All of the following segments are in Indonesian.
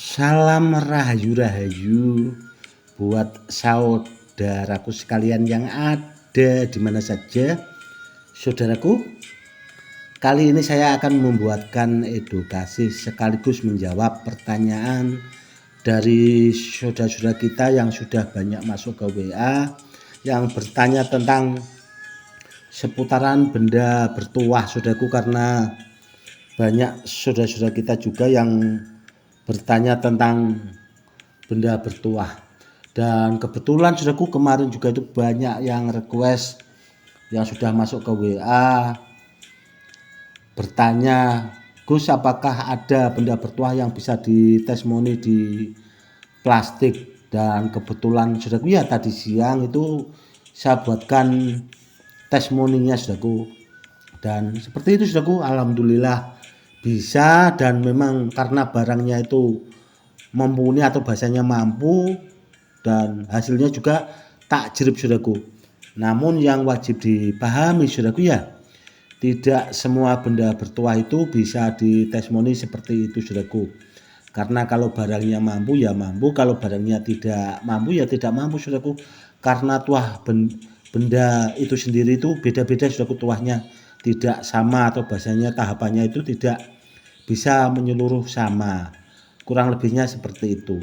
Salam rahayu-rahayu buat saudaraku sekalian yang ada di mana saja. Saudaraku, kali ini saya akan membuatkan edukasi sekaligus menjawab pertanyaan dari saudara-saudara kita yang sudah banyak masuk ke WA yang bertanya tentang seputaran benda bertuah, saudaraku, karena banyak saudara-saudara kita juga yang bertanya tentang benda bertuah. Dan kebetulan saudaraku kemarin juga itu banyak yang request yang sudah masuk ke WA bertanya, Gus, apakah ada benda bertuah yang bisa ditestimoni di plastik? Dan kebetulan saudaraku ya tadi siang itu saya buatkan testimoninya saudaraku, dan seperti itu saudaraku, alhamdulillah bisa. Dan memang karena barangnya itu mumpuni atau bahasanya mampu, dan hasilnya juga takjrib saudaraku. Namun yang wajib dipahami saudaraku ya, tidak semua benda bertuah itu bisa ditestimoni seperti itu saudaraku. Karena kalau barangnya mampu ya mampu, kalau barangnya tidak mampu ya tidak mampu saudaraku. Karena tuah benda itu sendiri itu beda-beda saudaraku, tuahnya tidak sama atau bahasanya tahapannya itu tidak bisa menyeluruh sama. Kurang lebihnya seperti itu.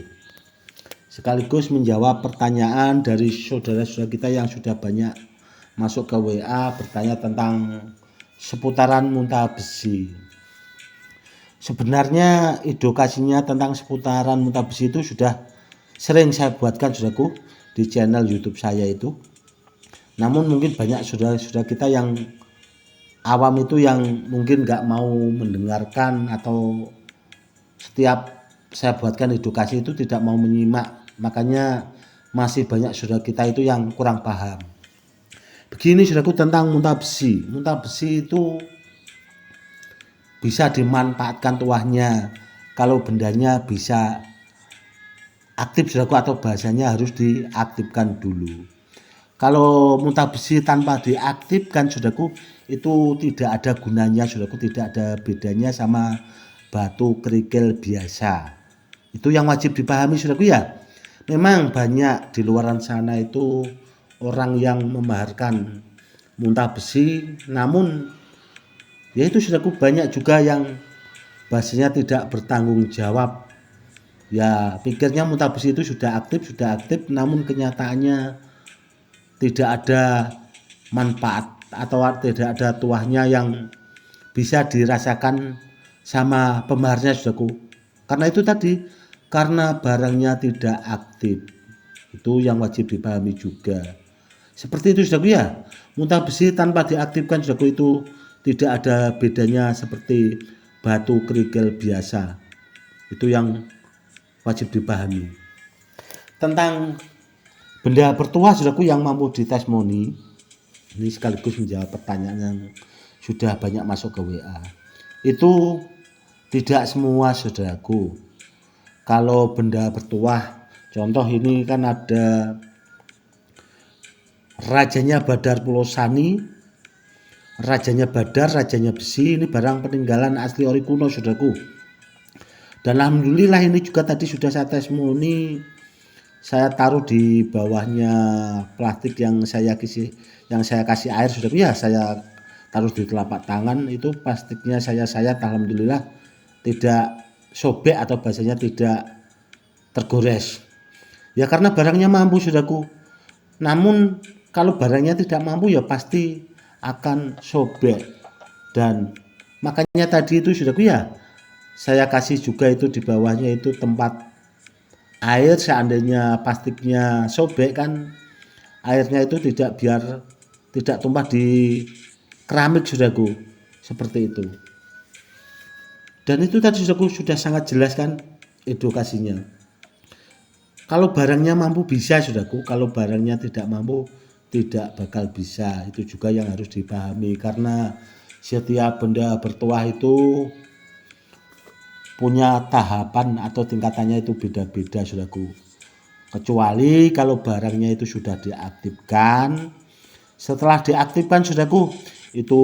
Sekaligus menjawab pertanyaan dari saudara-saudara kita yang sudah banyak masuk ke WA bertanya tentang seputaran muntah besi. Sebenarnya edukasinya tentang seputaran muntah besi itu sudah sering saya buatkan saudaraku di channel YouTube saya itu. Namun mungkin banyak saudara-saudara kita yang awam itu yang mungkin nggak mau mendengarkan, atau setiap saya buatkan edukasi itu tidak mau menyimak. Makanya masih banyak saudara kita itu yang kurang paham. Begini saudaraku tentang muntah besi. Muntah besi itu bisa dimanfaatkan tuahnya kalau bendanya bisa aktif saudaraku, atau bahasanya harus diaktifkan dulu. Kalau muntah besi tanpa diaktifkan saudaraku itu tidak ada gunanya saudaraku, tidak ada bedanya sama batu kerikil biasa. Itu yang wajib dipahami saudaraku ya. Memang banyak di luaran sana itu orang yang memaharkan muntah besi, namun ya itu saudaraku banyak juga yang bahasanya tidak bertanggung jawab. Ya pikirnya muntah besi itu sudah aktif, namun kenyataannya tidak ada manfaat atau tidak ada tuahnya yang bisa dirasakan sama pemaharnya saudaraku. Karena itu tadi, karena barangnya tidak aktif. Itu yang wajib dipahami juga. Seperti itu saudaraku ya. Muntah besi tanpa diaktifkan saudaraku itu tidak ada bedanya seperti batu kerikil biasa. Itu yang wajib dipahami. Tentang benda bertuah saudaraku yang mampu ditestimoni, ini sekaligus menjawab pertanyaan yang sudah banyak masuk ke WA. Itu tidak semua saudaraku. Kalau benda bertuah, contoh ini kan ada rajanya Badar Pulau Sani, rajanya Badar, rajanya besi. Ini barang peninggalan asli ori kuno saudaraku. Dan alhamdulillah ini juga tadi sudah saya testimoni. Saya taruh di bawahnya plastik yang saya kasih air saudaraku ya, saya taruh di telapak tangan. Itu plastiknya saya alhamdulillah tidak sobek atau bahasanya tidak tergores. Ya karena barangnya mampu saudaraku. Namun kalau barangnya tidak mampu ya pasti akan sobek. Dan makanya tadi itu saudaraku ya, saya kasih juga itu di bawahnya itu tempat air. Seandainya plastiknya sobek kan airnya itu biar tidak tumpah di keramik saudaraku, seperti itu. Dan itu tadi saudaraku sudah sangat jelas kan edukasinya. Kalau barangnya mampu bisa saudaraku, kalau barangnya tidak mampu tidak bakal bisa. Itu juga yang harus dipahami, karena setiap benda bertuah itu punya tahapan atau tingkatannya itu beda-beda saudaraku. Kecuali kalau barangnya itu sudah diaktifkan. Setelah diaktifkan saudaraku, itu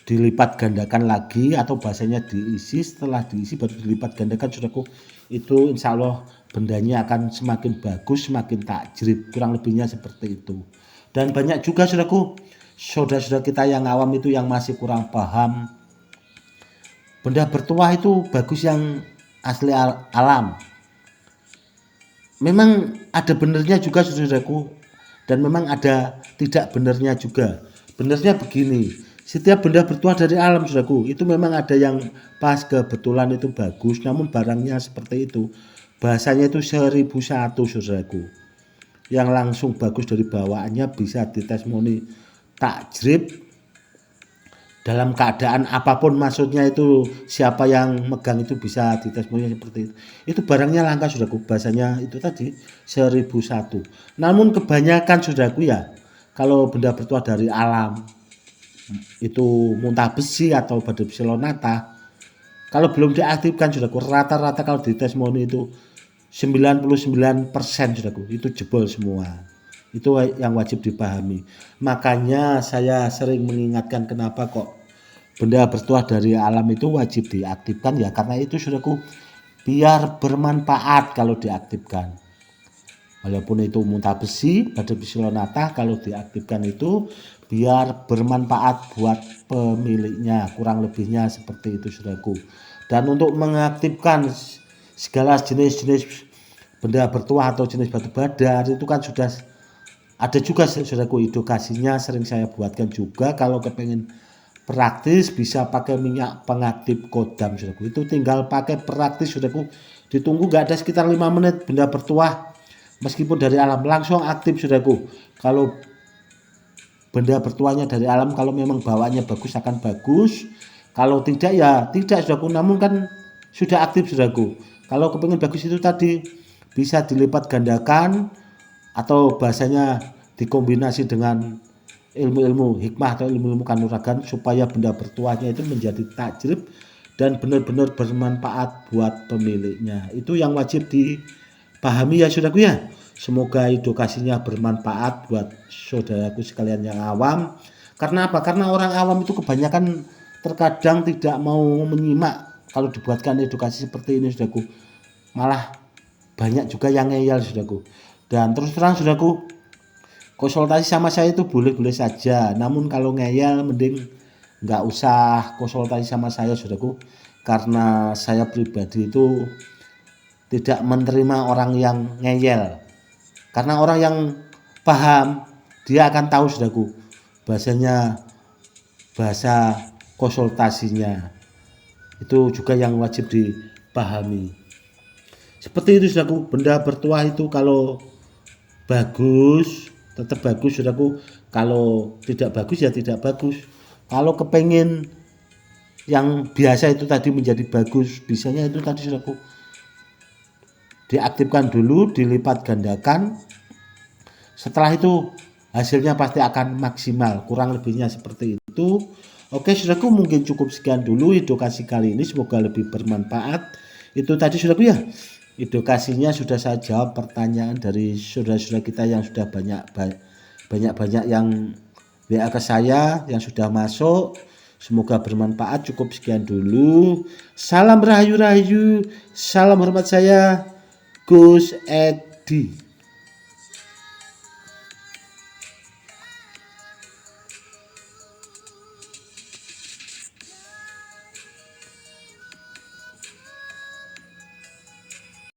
dilipat gandakan lagi, atau bahasanya diisi, setelah diisi baru dilipat gandakan saudaraku, itu insya Allah bendanya akan semakin bagus, semakin takjrib, kurang lebihnya seperti itu. Dan banyak juga saudaraku saudara-saudara kita yang awam itu yang masih kurang paham, benda bertuah itu bagus yang asli alam. Memang ada benernya juga saudaraku, dan memang ada tidak benernya juga. Benernya begini, setiap benda bertuah dari alam saudaraku, itu memang ada yang pas kebetulan itu bagus, namun barangnya seperti itu. Bahasanya itu 1001 saudaraku. Yang langsung bagus dari bawaannya bisa ditestimoni takjrib dalam keadaan apapun, maksudnya itu siapa yang megang itu bisa ditestimoni seperti itu. Itu barangnya langka saudaraku, bahasanya itu tadi 1001. Namun kebanyakan saudaraku ya, kalau benda bertuah dari alam itu muntah besi atau batu psilonata, kalau belum diaktifkan saudaraku, rata-rata kalau ditestimoni itu 99% saudaraku itu jebol semua. Itu yang wajib dipahami. Makanya saya sering mengingatkan kenapa kok benda bertuah dari alam itu wajib diaktifkan, ya karena itu saudaraku, biar bermanfaat kalau diaktifkan. Walaupun itu muntah besi, batu psilonata, kalau diaktifkan itu biar bermanfaat buat pemiliknya, kurang lebihnya seperti itu saudaraku. Dan untuk mengaktifkan segala jenis-jenis benda bertuah atau jenis batu badar itu kan sudah ada juga saudaraku edukasinya, sering saya buatkan juga. Kalau kepengen praktis bisa pakai minyak pengaktif kodam saudaraku, itu tinggal pakai praktis saudaraku, ditunggu gak ada sekitar 5 menit benda bertuah meskipun dari alam langsung aktif saudaraku. Kalau benda bertuahnya dari alam, kalau memang bawaannya bagus akan bagus, kalau tidak ya tidak saudaraku, namun kan sudah aktif saudaraku. Kalau kepengen bagus itu tadi bisa dilipat gandakan, atau bahasanya dikombinasi dengan ilmu-ilmu hikmah atau ilmu-ilmu kanuragan, supaya benda bertuahnya itu menjadi takjrib dan benar-benar bermanfaat buat pemiliknya. Itu yang wajib dipahami ya saudaraku ya. Semoga edukasinya bermanfaat buat saudaraku sekalian yang awam. Karena apa? Karena orang awam itu kebanyakan terkadang tidak mau menyimak kalau dibuatkan edukasi seperti ini saudaraku. Malah banyak juga yang ngeyel saudaraku. Dan terus terang saudaraku, konsultasi sama saya itu boleh-boleh saja, namun kalau ngeyel mending nggak usah konsultasi sama saya saudaraku, karena saya pribadi itu tidak menerima orang yang ngeyel. Karena orang yang paham dia akan tahu saudaraku, bahasanya bahasa konsultasinya itu juga yang wajib dipahami. Seperti itu saudaraku, benda bertuah itu kalau bagus tetap bagus saudaraku, kalau tidak bagus ya tidak bagus. Kalau kepengen yang biasa itu tadi menjadi bagus, bisanya itu tadi saudaraku, diaktifkan dulu, dilipat gandakan, setelah itu hasilnya pasti akan maksimal, kurang lebihnya seperti itu. Oke saudaraku, mungkin cukup sekian dulu edukasi kali ini, semoga lebih bermanfaat. Itu tadi saudaraku ya, edukasinya sudah saya jawab pertanyaan dari saudara-saudara kita yang sudah banyak yang WA ke saya yang sudah masuk. Semoga bermanfaat. Cukup sekian dulu. Salam rahayu, salam hormat, saya Gus Edi.